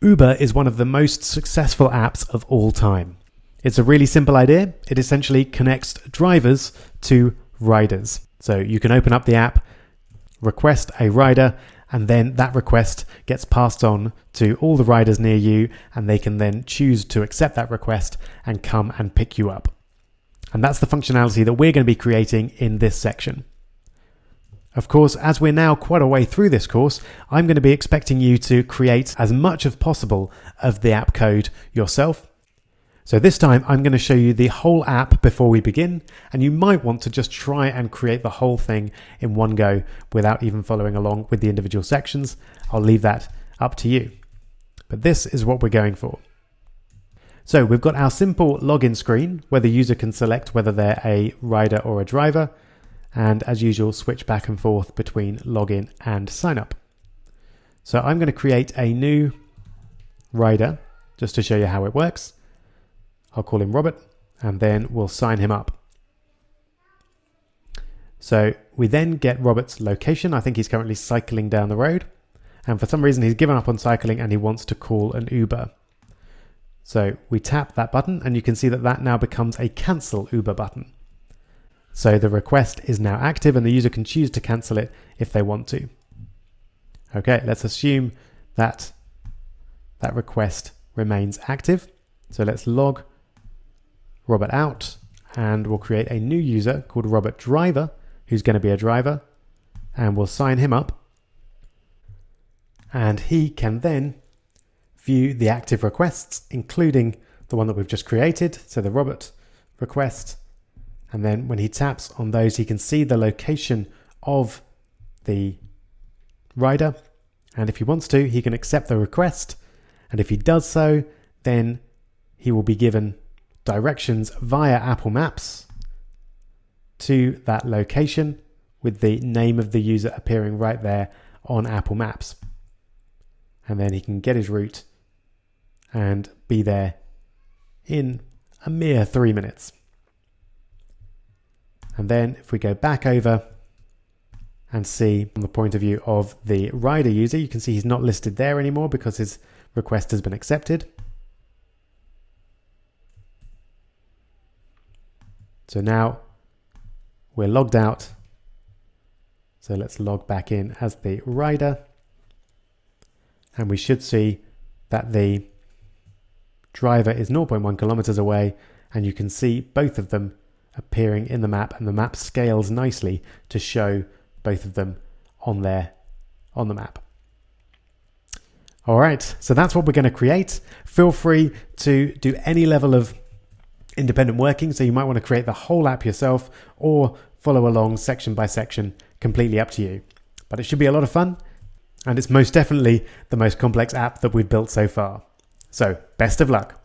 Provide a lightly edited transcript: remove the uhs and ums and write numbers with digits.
Uber is one of the most successful apps of all time. It's a really simple idea. It essentially connects drivers to riders. So you can open up the app, request a rider, and then that request gets passed on to all the riders near you, and they can then choose to accept that request and come and pick you up. And that's the functionality that we're going to be creating in this section. Of course, as we're now quite a way through this course, I'm going to be expecting you to create as much as possible of the app code yourself. So this time I'm going to show you the whole app before we begin, and you might want to just try and create the whole thing in one go without even following along with the individual sections. I'll leave that up to you. But this is what we're going for. So we've got our simple login screen where the user can select whether they're a rider or a driver, and as usual switch back and forth between login and sign up. So I'm going to create a new rider just to show you how it works. I'll call him Robert, and then we'll sign him up. So we then get Robert's location. I think he's currently cycling down the road, and for some reason he's given up on cycling and he wants to call an Uber. So we tap that button, and you can see that that now becomes a cancel Uber button. So the request is now active and the user can choose to cancel it if they want to. Okay, let's assume that that request remains active. So let's log Robert out, and we'll create a new user called Robert Driver, who's going to be a driver, and we'll sign him up. And he can then view the active requests, including the one that we've just created, so the Robert request. And then when he taps on those, he can see the location of the rider. And if he wants to, he can accept the request. And if he does so, then he will be given directions via Apple Maps to that location with the name of the user appearing right there on Apple Maps. And then he can get his route and be there in a mere 3 minutes. And then if we go back over and see from the point of view of the rider user, you can see he's not listed there anymore because his request has been accepted. So now we're logged out. So let's log back in as the rider. And we should see that the driver is 0.1 kilometers away, and you can see both of them appearing in the map, and the map scales nicely to show both of them on the map. All right, so that's what we're going to create. Feel free to do any level of independent working, so you might want to create the whole app yourself or follow along section by section, completely up to you. But it should be a lot of fun, and it's most definitely the most complex app that we've built so far. So best of luck.